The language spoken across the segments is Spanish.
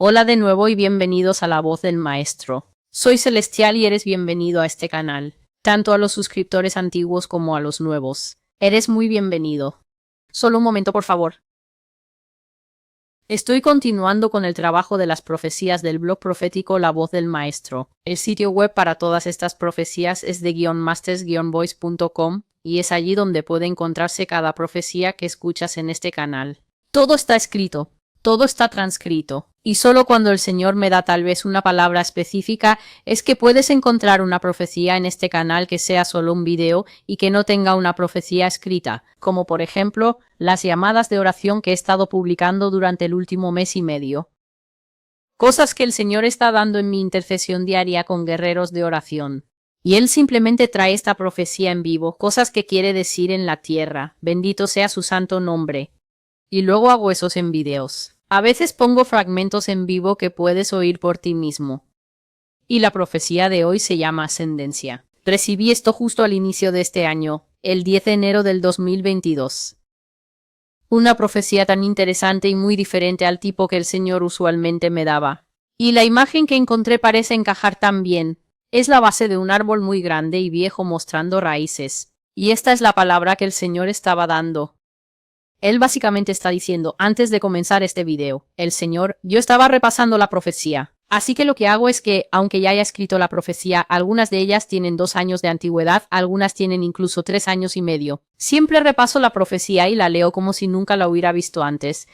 Hola de nuevo y bienvenidos a La Voz del Maestro. Soy Celestial y eres bienvenido a este canal, tanto a los suscriptores antiguos como a los nuevos. Eres muy bienvenido. Solo un momento, por favor. Estoy continuando con el trabajo de las profecías del blog profético La Voz del Maestro. El sitio web para todas estas profecías es de _masters_voice.com y es allí donde puede encontrarse cada profecía que escuchas en este canal. Todo está escrito. Todo está transcrito, y solo cuando el Señor me da tal vez una palabra específica es que puedes encontrar una profecía en este canal que sea solo un video y que no tenga una profecía escrita, como por ejemplo las llamadas de oración que he estado publicando durante el último mes y medio. Cosas que el Señor está dando en mi intercesión diaria con guerreros de oración. Y Él simplemente trae esta profecía en vivo, cosas que quiere decir en la tierra, bendito sea su santo nombre. Y luego hago esos en videos. A veces pongo fragmentos en vivo que puedes oír por ti mismo. Y la profecía de hoy se llama Ascendencia. Recibí esto justo al inicio de este año, el 10 de enero del 2022. Una profecía tan interesante y muy diferente al tipo que el Señor usualmente me daba. Y la imagen que encontré parece encajar tan bien. Es la base de un árbol muy grande y viejo mostrando raíces. Y esta es la palabra que el Señor estaba dando. Él básicamente está diciendo, antes de comenzar este video, el Señor, yo estaba repasando la profecía. Así que lo que hago es que, aunque ya haya escrito la profecía, algunas de ellas tienen 2 años de antigüedad, algunas tienen incluso 3 años y medio. Siempre repaso la profecía y la leo como si nunca la hubiera visto antes,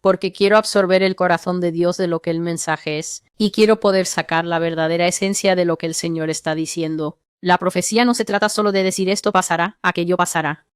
porque quiero absorber el corazón de Dios de lo que el mensaje es, y quiero poder sacar la verdadera esencia de lo que el Señor está diciendo. La profecía no se trata solo de decir esto pasará, aquello pasará.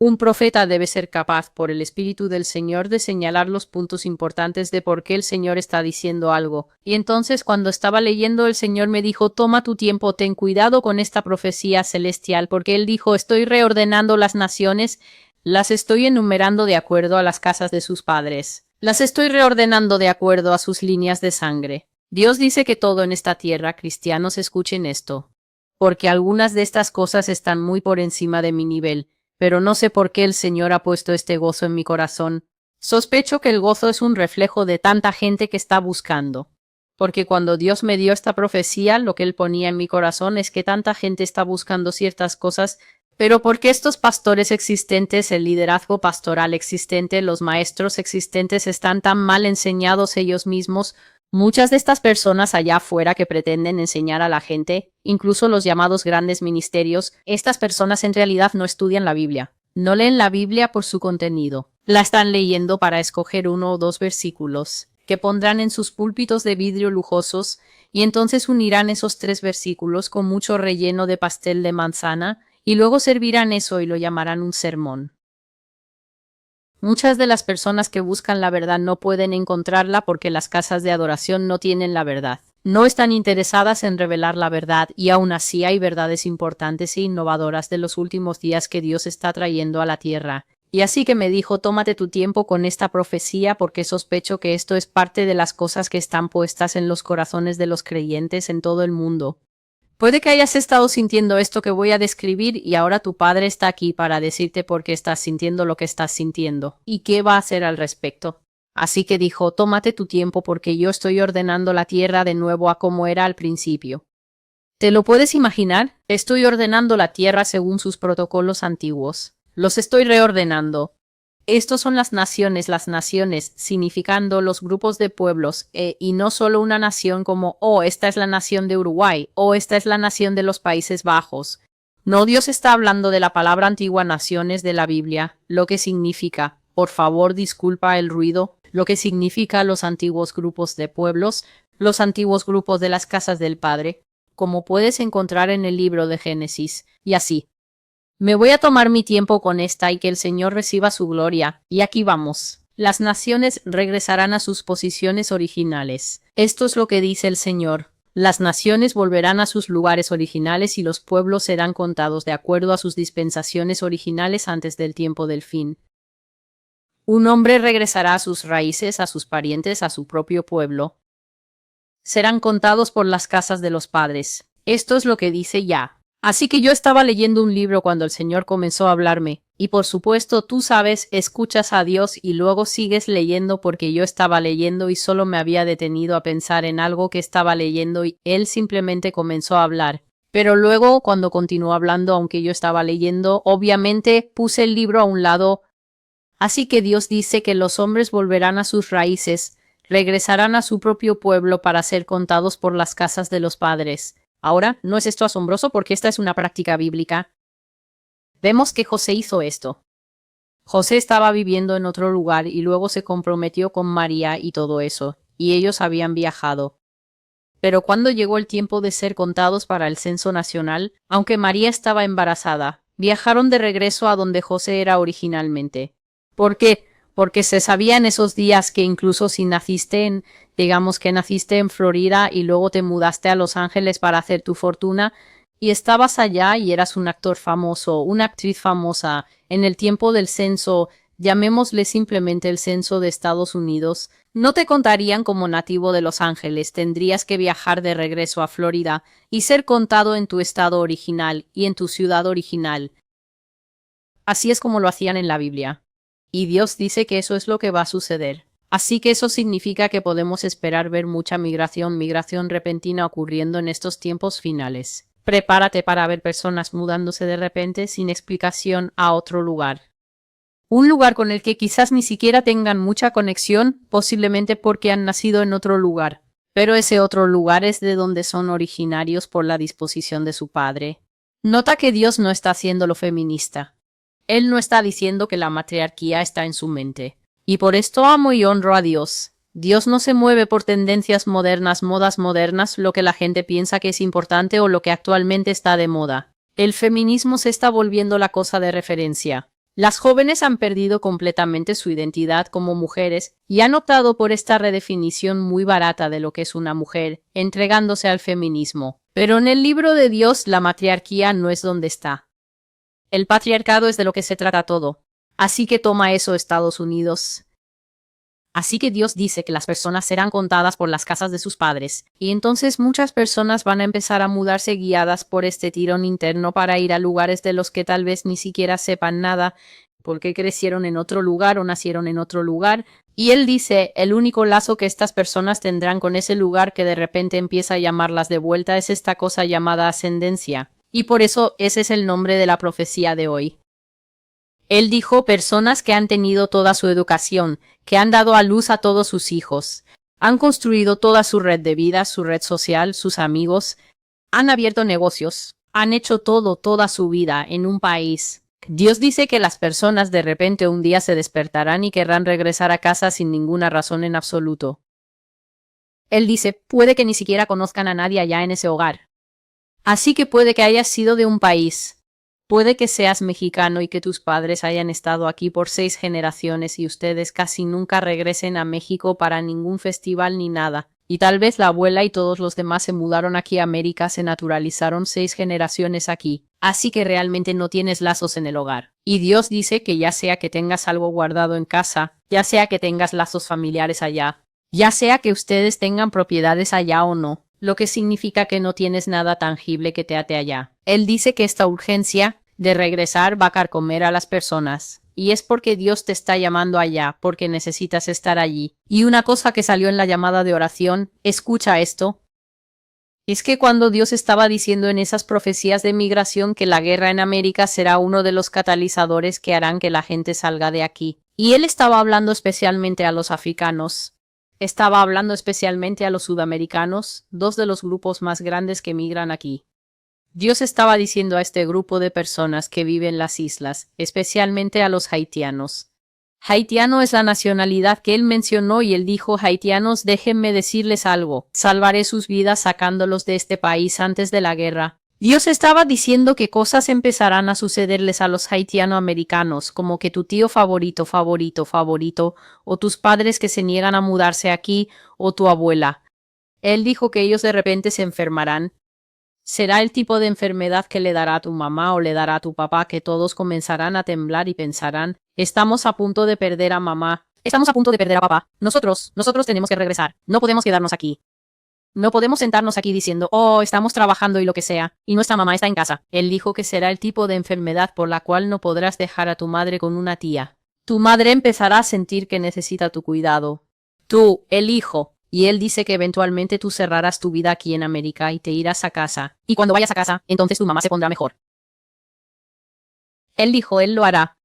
Un profeta debe ser capaz, por el Espíritu del Señor, de señalar los puntos importantes de por qué el Señor está diciendo algo. Y entonces, cuando estaba leyendo, el Señor me dijo, toma tu tiempo, ten cuidado con esta profecía celestial, porque Él dijo, estoy reordenando las naciones, las estoy enumerando de acuerdo a las casas de sus padres. Las estoy reordenando de acuerdo a sus líneas de sangre. Dios dice que todo en esta tierra, cristianos, escuchen esto. Porque algunas de estas cosas están muy por encima de mi nivel. Pero no sé por qué el Señor ha puesto este gozo en mi corazón. Sospecho que el gozo es un reflejo de tanta gente que está buscando. Porque cuando Dios me dio esta profecía, lo que Él ponía en mi corazón es que tanta gente está buscando ciertas cosas, pero porque estos pastores existentes, el liderazgo pastoral existente, los maestros existentes están tan mal enseñados ellos mismos. Muchas de estas personas allá afuera que pretenden enseñar a la gente, incluso los llamados grandes ministerios, estas personas en realidad no estudian la Biblia. No leen la Biblia por su contenido. La están leyendo para escoger 1 o 2 versículos, que pondrán en sus púlpitos de vidrio lujosos, y entonces unirán esos 3 versículos con mucho relleno de pastel de manzana, y luego servirán eso y lo llamarán un sermón. Muchas de las personas que buscan la verdad no pueden encontrarla porque las casas de adoración no tienen la verdad. No están interesadas en revelar la verdad y aún así hay verdades importantes e innovadoras de los últimos días que Dios está trayendo a la tierra. Y así que me dijo, tómate tu tiempo con esta profecía porque sospecho que esto es parte de las cosas que están puestas en los corazones de los creyentes en todo el mundo. Puede que hayas estado sintiendo esto que voy a describir y ahora tu padre está aquí para decirte por qué estás sintiendo lo que estás sintiendo y qué va a hacer al respecto. Así que dijo, tómate tu tiempo porque yo estoy ordenando la tierra de nuevo a como era al principio. ¿Te lo puedes imaginar? Estoy ordenando la tierra según sus protocolos antiguos. Los estoy reordenando. Estos son las naciones, significando los grupos de pueblos, y no solo una nación como, oh, esta es la nación de Uruguay, o esta es la nación de los Países Bajos. No, Dios está hablando de la palabra antigua naciones de la Biblia, lo que significa, por favor disculpa el ruido, lo que significa los antiguos grupos de pueblos, los antiguos grupos de las casas del Padre, como puedes encontrar en el libro de Génesis, y así. Me voy a tomar mi tiempo con esta y que el Señor reciba su gloria. Y aquí vamos. Las naciones regresarán a sus posiciones originales. Esto es lo que dice el Señor. Las naciones volverán a sus lugares originales y los pueblos serán contados de acuerdo a sus dispensaciones originales antes del tiempo del fin. Un hombre regresará a sus raíces, a sus parientes, a su propio pueblo. Serán contados por las casas de los padres. Esto es lo que dice Yah. Así que yo estaba leyendo un libro cuando el Señor comenzó a hablarme, Y por supuesto, tú sabes, escuchas a Dios y luego sigues leyendo porque yo estaba leyendo y solo me había detenido a pensar en algo que estaba leyendo y él simplemente comenzó a hablar. Pero luego, cuando continuó hablando, aunque yo estaba leyendo, obviamente puse el libro a un lado. Así que Dios dice que los hombres volverán a sus raíces, regresarán a su propio pueblo para ser contados por las casas de los padres. Ahora, ¿no es esto asombroso? Porque esta es una práctica bíblica. Vemos que José hizo esto. José estaba viviendo en otro lugar y luego se comprometió con María y todo eso, y ellos habían viajado. Pero cuando llegó el tiempo de ser contados para el censo nacional, aunque María estaba embarazada, viajaron de regreso a donde José era originalmente. ¿Por qué? Porque se sabía en esos días que incluso si digamos que naciste en Florida y luego te mudaste a Los Ángeles para hacer tu fortuna, y estabas allá y eras un actor famoso, una actriz famosa, en el tiempo del censo, llamémosle simplemente el censo de Estados Unidos, no te contarían como nativo de Los Ángeles, tendrías que viajar de regreso a Florida y ser contado en tu estado original y en tu ciudad original. Así es como lo hacían en la Biblia. Y Dios dice que eso es lo que va a suceder. Así que eso significa que podemos esperar ver mucha migración repentina ocurriendo en estos tiempos finales. Prepárate para ver personas mudándose de repente sin explicación a otro lugar. Un lugar con el que quizás ni siquiera tengan mucha conexión, posiblemente porque han nacido en otro lugar. Pero ese otro lugar es de donde son originarios por la disposición de su padre. Nota que Dios no está haciéndolo feminista. Él no está diciendo que la matriarquía está en su mente. Y por esto amo y honro a Dios. Dios no se mueve por tendencias modernas, modas modernas, lo que la gente piensa que es importante o lo que actualmente está de moda. El feminismo se está volviendo la cosa de referencia. Las jóvenes han perdido completamente su identidad como mujeres y han optado por esta redefinición muy barata de lo que es una mujer, entregándose al feminismo. Pero en el libro de Dios la matriarquía no es donde está. El patriarcado es de lo que se trata todo. Así que toma eso, Estados Unidos. Así que Dios dice que las personas serán contadas por las casas de sus padres, y entonces muchas personas van a empezar a mudarse guiadas por este tirón interno para ir a lugares de los que tal vez ni siquiera sepan nada, porque crecieron en otro lugar o nacieron en otro lugar. Y él dice, el único lazo que estas personas tendrán con ese lugar que de repente empieza a llamarlas de vuelta es esta cosa llamada ascendencia. Y por eso ese es el nombre de la profecía de hoy. Él dijo personas que han tenido toda su educación, que han dado a luz a todos sus hijos, han construido toda su red de vida, su red social, sus amigos, han abierto negocios, han hecho toda su vida en un país. Dios dice que las personas de repente un día se despertarán y querrán regresar a casa sin ninguna razón en absoluto. Él dice, puede que ni siquiera conozcan a nadie allá en ese hogar. Así que puede que hayas sido de un país. Puede que seas mexicano y que tus padres hayan estado aquí por 6 generaciones y ustedes casi nunca regresen a México para ningún festival ni nada. Y tal vez la abuela y todos los demás se mudaron aquí a América, se naturalizaron 6 generaciones aquí. Así que realmente no tienes lazos en el hogar. Y Dios dice que ya sea que tengas algo guardado en casa, ya sea que tengas lazos familiares allá, ya sea que ustedes tengan propiedades allá o no, lo que significa que no tienes nada tangible que te ate allá. Él dice que esta urgencia de regresar va a carcomer a las personas. Y es porque Dios te está llamando allá, porque necesitas estar allí. Y una cosa que salió en la llamada de oración, escucha esto, es que cuando Dios estaba diciendo en esas profecías de migración que la guerra en América será uno de los catalizadores que harán que la gente salga de aquí. Y él estaba hablando especialmente a los africanos. Estaba hablando especialmente a los sudamericanos, 2 de los grupos más grandes que migran aquí. Dios estaba diciendo a este grupo de personas que viven en las islas, especialmente a los haitianos. Haitiano es la nacionalidad que él mencionó y él dijo, haitianos, déjenme decirles algo, salvaré sus vidas sacándolos de este país antes de la guerra. Dios estaba diciendo que cosas empezarán a sucederles a los haitiano-americanos, como que tu tío favorito, o tus padres que se niegan a mudarse aquí, o tu abuela. Él dijo que ellos de repente se enfermarán. Será el tipo de enfermedad que le dará a tu mamá o le dará a tu papá, que todos comenzarán a temblar y pensarán, estamos a punto de perder a mamá, estamos a punto de perder a papá, nosotros tenemos que regresar, no podemos quedarnos aquí. No podemos sentarnos aquí diciendo, oh, estamos trabajando y lo que sea, y nuestra mamá está en casa. Él dijo que será el tipo de enfermedad por la cual no podrás dejar a tu madre con una tía. Tu madre empezará a sentir que necesita tu cuidado. Tú, el hijo. Y él dice que eventualmente tú cerrarás tu vida aquí en América y te irás a casa. Y cuando vayas a casa, entonces tu mamá se pondrá mejor. Él dijo, él lo hará.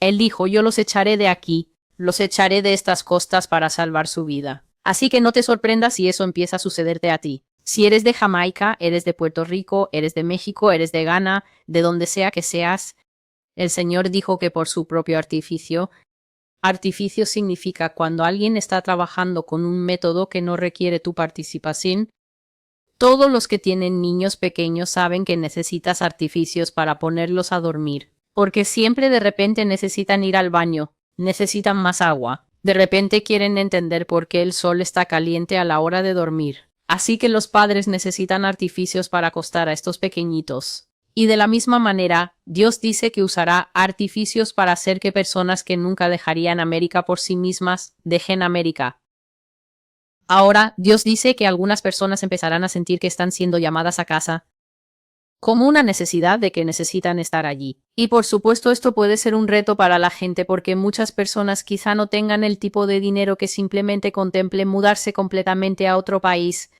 Él dijo, yo los echaré de aquí, los echaré de estas costas para salvar su vida. Así que no te sorprendas si eso empieza a sucederte a ti. Si eres de Jamaica, eres de Puerto Rico, eres de México, eres de Ghana, de donde sea que seas, el Señor dijo que por su propio artificio. Artificio significa cuando alguien está trabajando con un método que no requiere tu participación. Todos los que tienen niños pequeños saben que necesitas artificios para ponerlos a dormir, porque siempre de repente necesitan ir al baño, necesitan más agua, de repente quieren entender por qué el sol está caliente a la hora de dormir. Así que los padres necesitan artificios para acostar a estos pequeñitos. Y de la misma manera, Dios dice que usará artificios para hacer que personas que nunca dejarían América por sí mismas dejen América. Ahora, Dios dice que algunas personas empezarán a sentir que están siendo llamadas a casa, como una necesidad de que necesitan estar allí. Y por supuesto esto puede ser un reto para la gente porque muchas personas quizá no tengan el tipo de dinero que simplemente contemple mudarse completamente a otro país.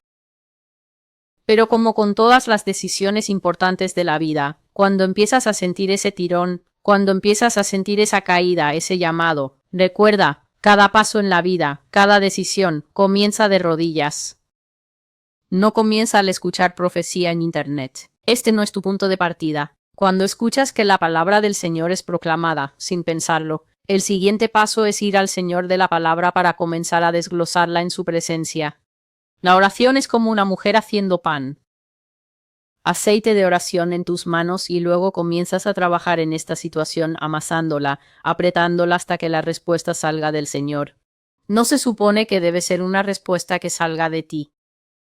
Pero como con todas las decisiones importantes de la vida, cuando empiezas a sentir ese tirón, cuando empiezas a sentir esa caída, ese llamado, recuerda, cada paso en la vida, cada decisión, comienza de rodillas. No comienza al escuchar profecía en Internet. Este no es tu punto de partida. Cuando escuchas que la palabra del Señor es proclamada, sin pensarlo, el siguiente paso es ir al Señor de la palabra para comenzar a desglosarla en su presencia. La oración es como una mujer haciendo pan. Aceite de oración en tus manos y luego comienzas a trabajar en esta situación amasándola, apretándola hasta que la respuesta salga del Señor. No se supone que debe ser una respuesta que salga de ti.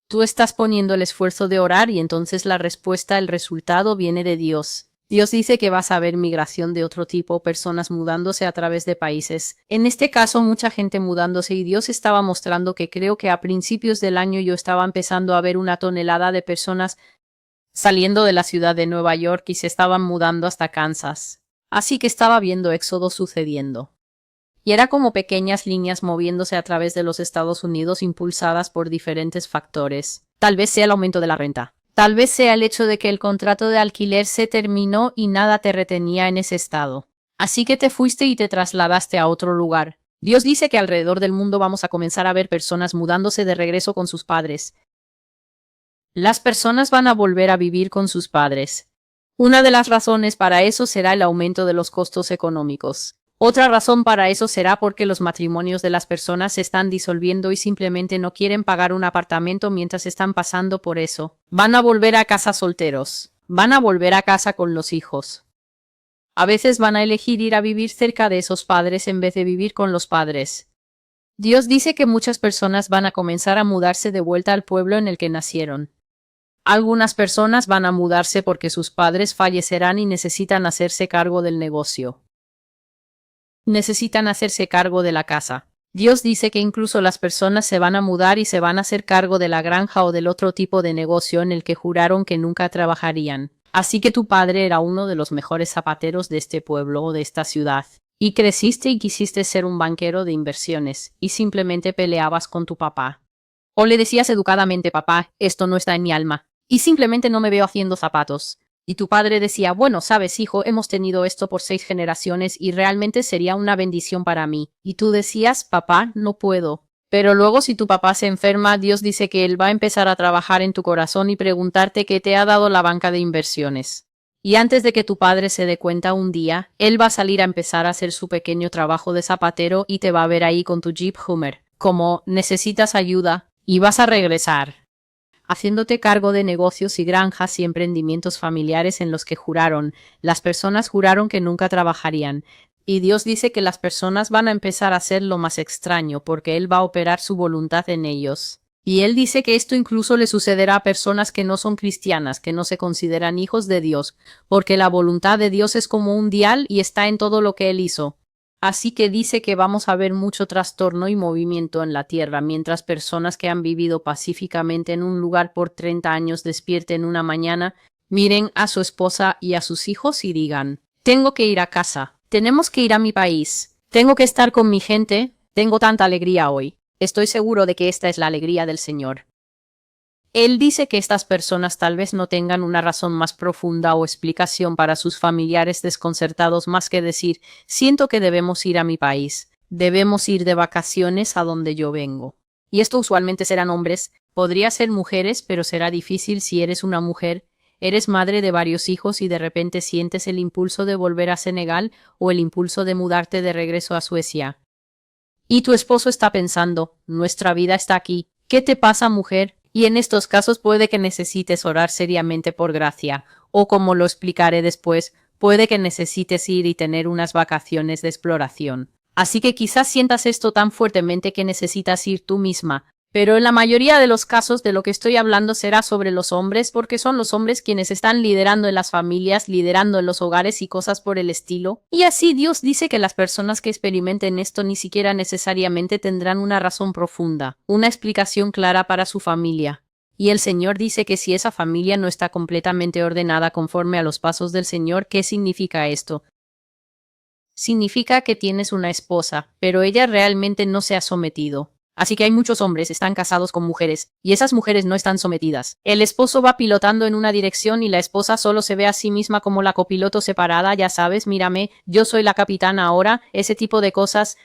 Tú estás poniendo el esfuerzo de orar y entonces la respuesta, el resultado viene de Dios. Dios dice que vas a ver migración de otro tipo, personas mudándose a través de países. En este caso, mucha gente mudándose y Dios estaba mostrando que creo que a principios del año yo estaba empezando a ver una tonelada de personas saliendo de la ciudad de Nueva York y se estaban mudando hasta Kansas. Así que estaba viendo éxodo sucediendo. Y era como pequeñas líneas moviéndose a través de los Estados Unidos impulsadas por diferentes factores. Tal vez sea el aumento de la renta. Tal vez sea el hecho de que el contrato de alquiler se terminó y nada te retenía en ese estado. Así que te fuiste y te trasladaste a otro lugar. Dios dice que alrededor del mundo vamos a comenzar a ver personas mudándose de regreso con sus padres. Las personas van a volver a vivir con sus padres. Una de las razones para eso será el aumento de los costos económicos. Otra razón para eso será porque los matrimonios de las personas se están disolviendo y simplemente no quieren pagar un apartamento mientras están pasando por eso. Van a volver a casa solteros. Van a volver a casa con los hijos. A veces van a elegir ir a vivir cerca de esos padres en vez de vivir con los padres. Dios dice que muchas personas van a comenzar a mudarse de vuelta al pueblo en el que nacieron. Algunas personas van a mudarse porque sus padres fallecerán y necesitan hacerse cargo del negocio. Necesitan hacerse cargo de la casa. Dios dice que incluso las personas se van a mudar y se van a hacer cargo de la granja o del otro tipo de negocio en el que juraron que nunca trabajarían. Así que tu padre era uno de los mejores zapateros de este pueblo o de esta ciudad. Y creciste y quisiste ser un banquero de inversiones, y simplemente peleabas con tu papá. O le decías educadamente, papá, esto no está en mi alma, y simplemente no me veo haciendo zapatos. Y tu padre decía, bueno, sabes, hijo, hemos tenido esto por 6 generaciones y realmente sería una bendición para mí. Y tú decías, papá, no puedo. Pero luego si tu papá se enferma, Dios dice que Él va a empezar a trabajar en tu corazón y preguntarte qué te ha dado la banca de inversiones. Y antes de que tu padre se dé cuenta un día, Él va a salir a empezar a hacer su pequeño trabajo de zapatero y te va a ver ahí con tu Jeep Hummer. Como necesitas ayuda y vas a regresar, haciéndote cargo de negocios y granjas y emprendimientos familiares en los que juraron. Las personas juraron que nunca trabajarían. Y Dios dice que las personas van a empezar a hacer lo más extraño porque Él va a operar su voluntad en ellos. Y Él dice que esto incluso le sucederá a personas que no son cristianas, que no se consideran hijos de Dios, porque la voluntad de Dios es como un dial y está en todo lo que Él hizo. Así que dice que vamos a ver mucho trastorno y movimiento en la tierra, mientras personas que han vivido pacíficamente en un lugar por 30 años despierten una mañana, miren a su esposa y a sus hijos y digan: tengo que ir a casa, tenemos que ir a mi país, tengo que estar con mi gente, tengo tanta alegría hoy. Estoy seguro de que esta es la alegría del Señor. Él dice que estas personas tal vez no tengan una razón más profunda o explicación para sus familiares desconcertados más que decir: siento que debemos ir a mi país, debemos ir de vacaciones a donde yo vengo. Y esto usualmente serán hombres, podría ser mujeres, pero será difícil si eres una mujer, eres madre de varios hijos y de repente sientes el impulso de volver a Senegal o el impulso de mudarte de regreso a Suecia. Y tu esposo está pensando: nuestra vida está aquí, ¿qué te pasa, mujer? Y en estos casos puede que necesites orar seriamente por gracia, o como lo explicaré después, puede que necesites ir y tener unas vacaciones de exploración. Así que quizás sientas esto tan fuertemente que necesitas ir tú misma, pero en la mayoría de los casos de lo que estoy hablando será sobre los hombres, porque son los hombres quienes están liderando en las familias, liderando en los hogares y cosas por el estilo. Y así Dios dice que las personas que experimenten esto ni siquiera necesariamente tendrán una razón profunda, una explicación clara para su familia. Y el Señor dice que si esa familia no está completamente ordenada conforme a los pasos del Señor, ¿qué significa esto? Significa que tienes una esposa, pero ella realmente no se ha sometido. Así que hay muchos hombres están casados con mujeres, y esas mujeres no están sometidas. El esposo va pilotando en una dirección y la esposa solo se ve a sí misma como la copiloto separada, ya sabes, mírame, yo soy la capitana ahora, ese tipo de cosas.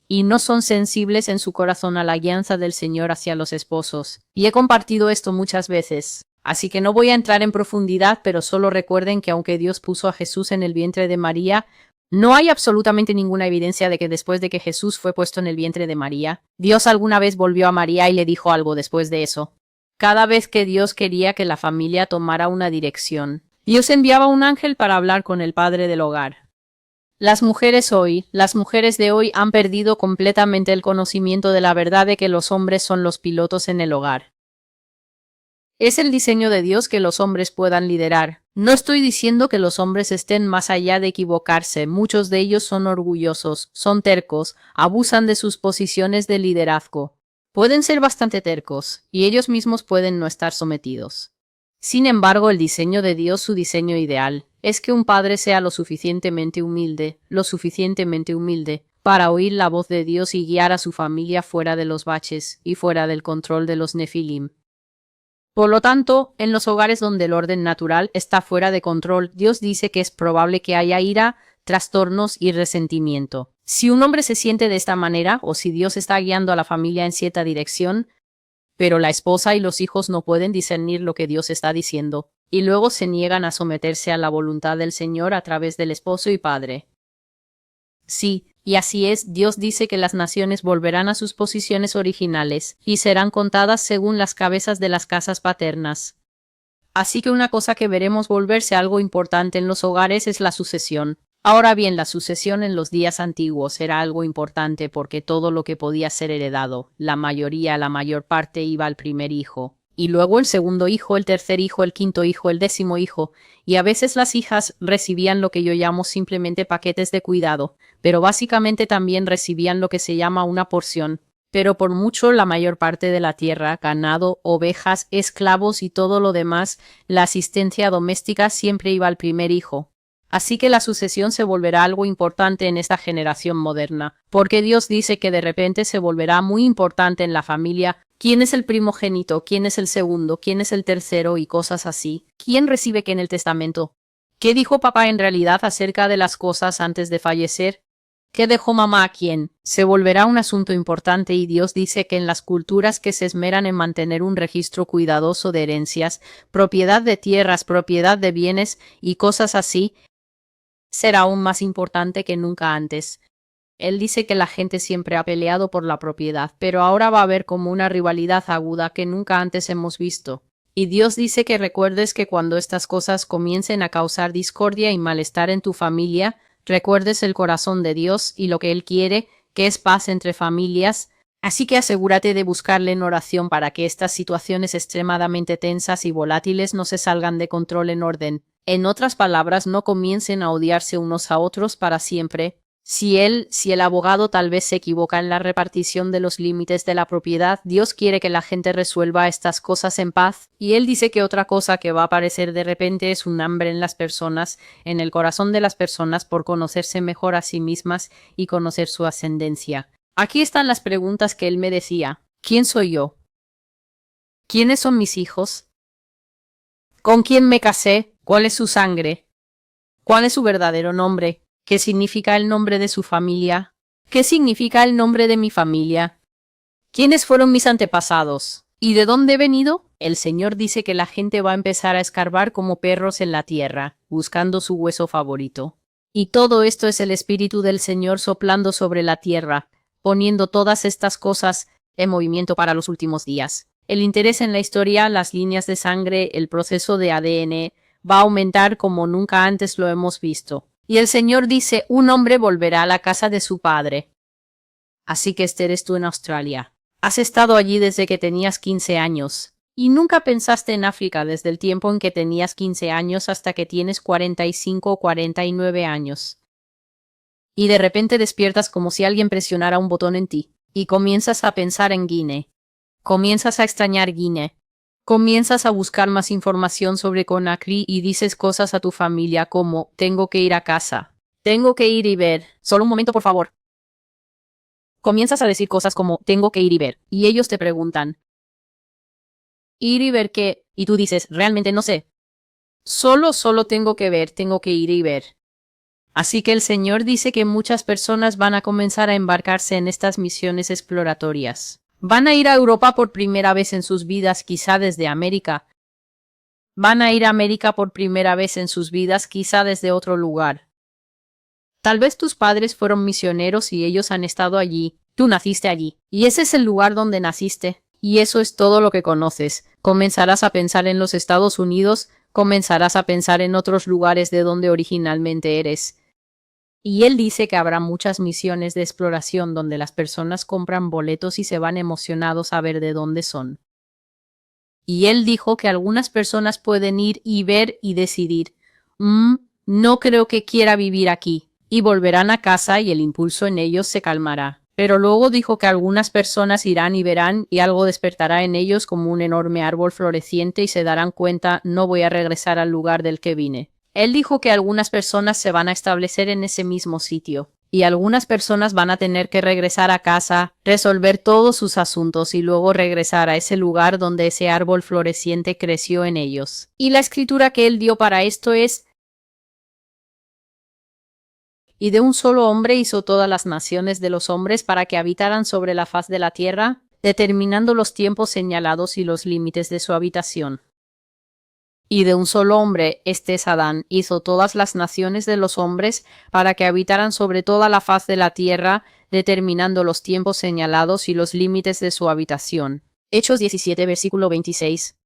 Y no son sensibles en su corazón a la guianza del Señor hacia los esposos. Y he compartido esto muchas veces. Así que no voy a entrar en profundidad, pero solo recuerden que aunque Dios puso a Jesús en el vientre de María, no hay absolutamente ninguna evidencia de que después de que Jesús fue puesto en el vientre de María, Dios alguna vez volvió a María y le dijo algo después de eso. Cada vez que Dios quería que la familia tomara una dirección, Dios enviaba un ángel para hablar con el padre del hogar. Las mujeres de hoy han perdido completamente el conocimiento de la verdad de que los hombres son los pilotos en el hogar. Es el diseño de Dios que los hombres puedan liderar. No estoy diciendo que los hombres estén más allá de equivocarse, muchos de ellos son orgullosos, son tercos, abusan de sus posiciones de liderazgo. Pueden ser bastante tercos, y ellos mismos pueden no estar sometidos. Sin embargo, el diseño de Dios, su diseño ideal, es que un padre sea lo suficientemente humilde, para oír la voz de Dios y guiar a su familia fuera de los baches y fuera del control de los nefilim. Por lo tanto, en los hogares donde el orden natural está fuera de control, Dios dice que es probable que haya ira, trastornos y resentimiento. Si un hombre se siente de esta manera, o si Dios está guiando a la familia en cierta dirección, pero la esposa y los hijos no pueden discernir lo que Dios está diciendo, y luego se niegan a someterse a la voluntad del Señor a través del esposo y padre. Sí, y así es, Dios dice que las naciones volverán a sus posiciones originales, y serán contadas según las cabezas de las casas paternas. Así que una cosa que veremos volverse algo importante en los hogares es la sucesión. Ahora bien, la sucesión en los días antiguos era algo importante porque todo lo que podía ser heredado, la mayor parte iba al primer hijo, y luego el segundo hijo, el tercer hijo, el quinto hijo, el 10º hijo, y a veces las hijas recibían lo que yo llamo simplemente paquetes de cuidado, pero básicamente también recibían lo que se llama una porción. Pero por mucho la mayor parte de la tierra, ganado, ovejas, esclavos y todo lo demás, la asistencia doméstica siempre iba al primer hijo. Así que la sucesión se volverá algo importante en esta generación moderna, porque Dios dice que de repente se volverá muy importante en la familia quién es el primogénito, quién es el segundo, quién es el tercero y cosas así. ¿Quién recibe qué en el testamento? ¿Qué dijo papá en realidad acerca de las cosas antes de fallecer? ¿Qué dejó mamá a quién? Se volverá un asunto importante y Dios dice que en las culturas que se esmeran en mantener un registro cuidadoso de herencias, propiedad de tierras, propiedad de bienes y cosas así, será aún más importante que nunca antes. Él dice que la gente siempre ha peleado por la propiedad, pero ahora va a haber como una rivalidad aguda que nunca antes hemos visto. Y Dios dice que recuerdes que cuando estas cosas comiencen a causar discordia y malestar en tu familia, recuerdes el corazón de Dios y lo que Él quiere, que es paz entre familias. Así que asegúrate de buscarle en oración para que estas situaciones extremadamente tensas y volátiles no se salgan de control en orden. En otras palabras, no comiencen a odiarse unos a otros para siempre, Si el abogado tal vez se equivoca en la repartición de los límites de la propiedad, Dios quiere que la gente resuelva estas cosas en paz, y él dice que otra cosa que va a aparecer de repente es un hambre en las personas, en el corazón de las personas por conocerse mejor a sí mismas y conocer su ascendencia. Aquí están las preguntas que él me decía. ¿Quién soy yo? ¿Quiénes son mis hijos? ¿Con quién me casé? ¿Cuál es su sangre? ¿Cuál es su verdadero nombre? ¿Qué significa el nombre de su familia? ¿Qué significa el nombre de mi familia? ¿Quiénes fueron mis antepasados? ¿Y de dónde he venido? El Señor dice que la gente va a empezar a escarbar como perros en la tierra, buscando su hueso favorito. Y todo esto es el Espíritu del Señor soplando sobre la tierra, poniendo todas estas cosas en movimiento para los últimos días. El interés en la historia, las líneas de sangre, el proceso de ADN, va a aumentar como nunca antes lo hemos visto. Y el Señor dice, un hombre volverá a la casa de su padre. Así que este eres tú en Australia. Has estado allí desde que tenías 15 años. Y nunca pensaste en África desde el tiempo en que tenías 15 años hasta que tienes 45 o 49 años. Y de repente despiertas como si alguien presionara un botón en ti. Y comienzas a pensar en Guinea. Comienzas a extrañar Guinea. Comienzas a buscar más información sobre Conakry y dices cosas a tu familia como, tengo que ir a casa. Tengo que ir y ver. Solo un momento, por favor. Comienzas a decir cosas como, tengo que ir y ver. Y ellos te preguntan, ¿ir y ver qué? Y tú dices, realmente no sé. Solo tengo que ver, tengo que ir y ver. Así que el Señor dice que muchas personas van a comenzar a embarcarse en estas misiones exploratorias. Van a ir a Europa por primera vez en sus vidas, quizá desde América. Van a ir a América por primera vez en sus vidas, quizá desde otro lugar. Tal vez tus padres fueron misioneros y ellos han estado allí. Tú naciste allí. Y ese es el lugar donde naciste. Y eso es todo lo que conoces. Comenzarás a pensar en los Estados Unidos, comenzarás a pensar en otros lugares de donde originalmente eres. Y él dice que habrá muchas misiones de exploración donde las personas compran boletos y se van emocionados a ver de dónde son. Y él dijo que algunas personas pueden ir y ver y decidir, no creo que quiera vivir aquí, y volverán a casa y el impulso en ellos se calmará. Pero luego dijo que algunas personas irán y verán y algo despertará en ellos como un enorme árbol floreciente y se darán cuenta, no voy a regresar al lugar del que vine. Él dijo que algunas personas se van a establecer en ese mismo sitio. Y algunas personas van a tener que regresar a casa, resolver todos sus asuntos y luego regresar a ese lugar donde ese árbol floreciente creció en ellos. Y la escritura que él dio para esto es: y de un solo hombre hizo todas las naciones de los hombres para que habitaran sobre la faz de la tierra, determinando los tiempos señalados y los límites de su habitación. Y de un solo hombre, este es Adán, hizo todas las naciones de los hombres para que habitaran sobre toda la faz de la tierra, determinando los tiempos señalados y los límites de su habitación. Hechos 17, versículo 26.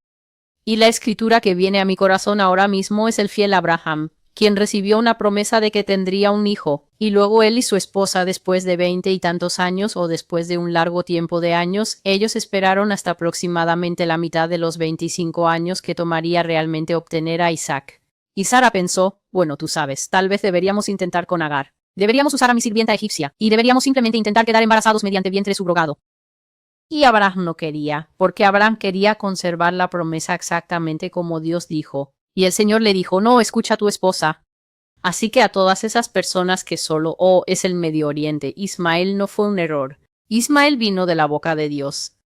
Y la escritura que viene a mi corazón ahora mismo es el fiel Abraham, quien recibió una promesa de que tendría un hijo, y luego él y su esposa, después de 20 y tantos años o después de un largo tiempo de años, ellos esperaron hasta aproximadamente la mitad de los 25 años que tomaría realmente obtener a Isaac. Y Sara pensó, bueno, tú sabes, tal vez deberíamos intentar con Agar. Deberíamos usar a mi sirvienta egipcia, y deberíamos simplemente intentar quedar embarazados mediante vientre subrogado. Y Abraham no quería, porque Abraham quería conservar la promesa exactamente como Dios dijo. Y el Señor le dijo, no, escucha a tu esposa. Así que a todas esas personas que solo es el Medio Oriente, Ismael no fue un error. Ismael vino de la boca de Dios.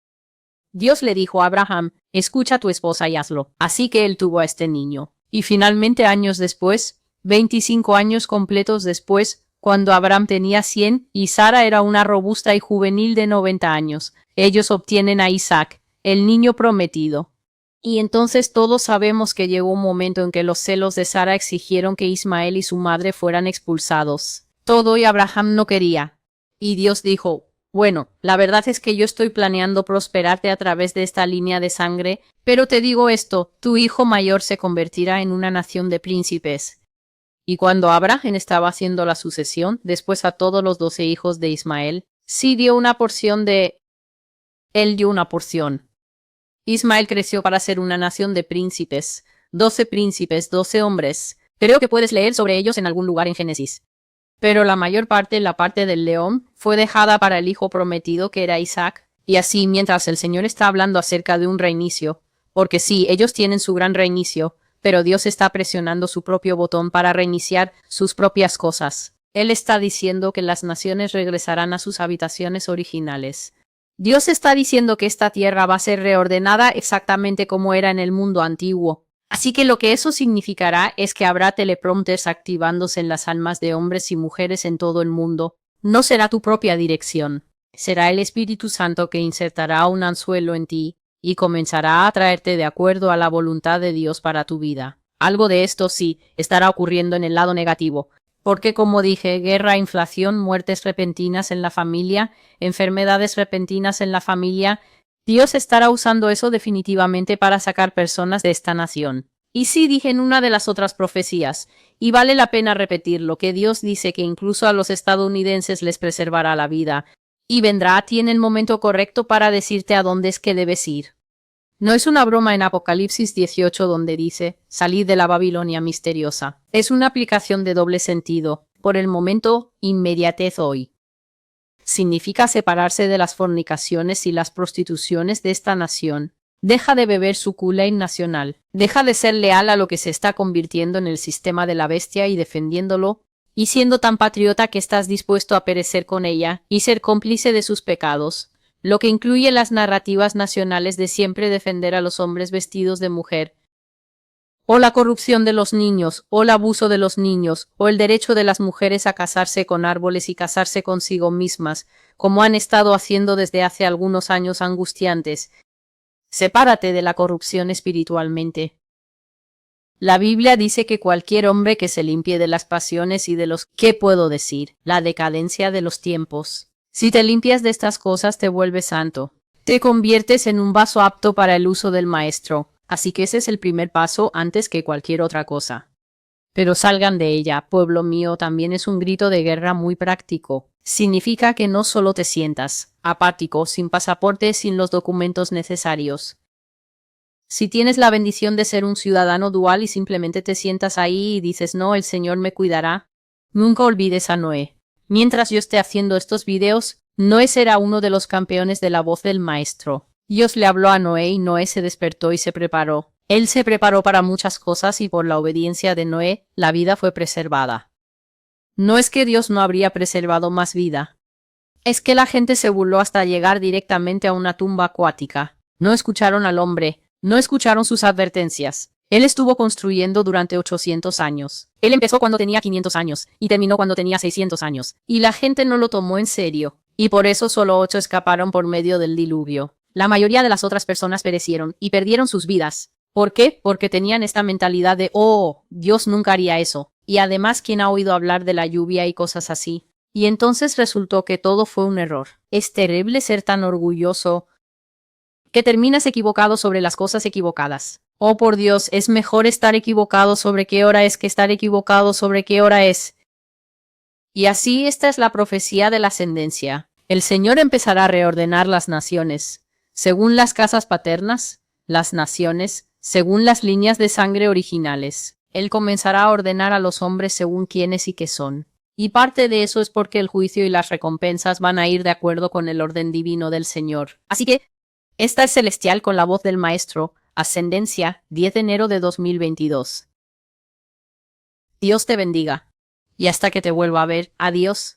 Dios le dijo a Abraham, escucha a tu esposa y hazlo. Así que él tuvo a este niño. Y finalmente años después, 25 años completos después, cuando Abraham tenía 100 y Sara era una robusta y juvenil de 90 años, ellos obtienen a Isaac, el niño prometido. Y entonces todos sabemos que llegó un momento en que los celos de Sara exigieron que Ismael y su madre fueran expulsados. Todo y Abraham no quería. Y Dios dijo, bueno, la verdad es que yo estoy planeando prosperarte a través de esta línea de sangre, pero te digo esto, tu hijo mayor se convertirá en una nación de príncipes. Y cuando Abraham estaba haciendo la sucesión, después a todos los 12 hijos de Ismael, sí dio una porción de... Él dio una porción. Ismael creció para ser una nación de príncipes. 12 príncipes, 12 hombres. Creo que puedes leer sobre ellos en algún lugar en Génesis. Pero la mayor parte, la parte del león, fue dejada para el hijo prometido que era Isaac. Y así, mientras el Señor está hablando acerca de un reinicio, porque sí, ellos tienen su gran reinicio, pero Dios está presionando su propio botón para reiniciar sus propias cosas. Él está diciendo que las naciones regresarán a sus habitaciones originales. Dios está diciendo que esta tierra va a ser reordenada exactamente como era en el mundo antiguo. Así que lo que eso significará es que habrá teleprompters activándose en las almas de hombres y mujeres en todo el mundo. No será tu propia dirección. Será el Espíritu Santo que insertará un anzuelo en ti y comenzará a traerte de acuerdo a la voluntad de Dios para tu vida. Algo de esto sí estará ocurriendo en el lado negativo. Porque, como dije, guerra, inflación, muertes repentinas en la familia, enfermedades repentinas en la familia, Dios estará usando eso definitivamente para sacar personas de esta nación. Y sí dije en una de las otras profecías, y vale la pena repetirlo, que Dios dice que incluso a los estadounidenses les preservará la vida, y vendrá a ti en el momento correcto para decirte a dónde es que debes ir. No es una broma en Apocalipsis 18 donde dice, salid de la Babilonia misteriosa. Es una aplicación de doble sentido. Por el momento, inmediatez hoy. Significa separarse de las fornicaciones y las prostituciones de esta nación. Deja de beber su Kool-Aid nacional. Deja de ser leal a lo que se está convirtiendo en el sistema de la bestia y defendiéndolo, y siendo tan patriota que estás dispuesto a perecer con ella y ser cómplice de sus pecados, lo que incluye las narrativas nacionales de siempre defender a los hombres vestidos de mujer, o la corrupción de los niños, o el abuso de los niños, o el derecho de las mujeres a casarse con árboles y casarse consigo mismas, como han estado haciendo desde hace algunos años angustiantes. Sepárate de la corrupción espiritualmente. La Biblia dice que cualquier hombre que se limpie de las pasiones y de los, ¿qué puedo decir?, la decadencia de los tiempos. Si te limpias de estas cosas te vuelves santo. Te conviertes en un vaso apto para el uso del Maestro. Así que ese es el primer paso antes que cualquier otra cosa. Pero salgan de ella, pueblo mío, también es un grito de guerra muy práctico. Significa que no solo te sientas apático, sin pasaporte, sin los documentos necesarios. Si tienes la bendición de ser un ciudadano dual y simplemente te sientas ahí y dices no, el Señor me cuidará, nunca olvides a Noé. Mientras yo esté haciendo estos videos, Noé será uno de los campeones de la voz del Maestro. Dios le habló a Noé y Noé se despertó y se preparó. Él se preparó para muchas cosas y por la obediencia de Noé, la vida fue preservada. No es que Dios no habría preservado más vida. Es que la gente se burló hasta llegar directamente a una tumba acuática. No escucharon al hombre, no escucharon sus advertencias. Él estuvo construyendo durante 800 años. Él empezó cuando tenía 500 años y terminó cuando tenía 600 años. Y la gente no lo tomó en serio. Y por eso solo 8 escaparon por medio del diluvio. La mayoría de las otras personas perecieron y perdieron sus vidas. ¿Por qué? Porque tenían esta mentalidad de, oh, Dios nunca haría eso. Y además, ¿quién ha oído hablar de la lluvia y cosas así? Y entonces resultó que todo fue un error. Es terrible ser tan orgulloso que terminas equivocado sobre las cosas equivocadas. Oh, por Dios, es mejor estar equivocado sobre qué hora es que estar equivocado sobre qué hora es. Y así esta es la profecía de la ascendencia. El Señor empezará a reordenar las naciones, según las casas paternas, las naciones, según las líneas de sangre originales. Él comenzará a ordenar a los hombres según quiénes y qué son. Y parte de eso es porque el juicio y las recompensas van a ir de acuerdo con el orden divino del Señor. Así que, esta es Celestial con la voz del Maestro, Ascendencia, 10 de enero de 2022. Dios te bendiga. Y hasta que te vuelva a ver, adiós.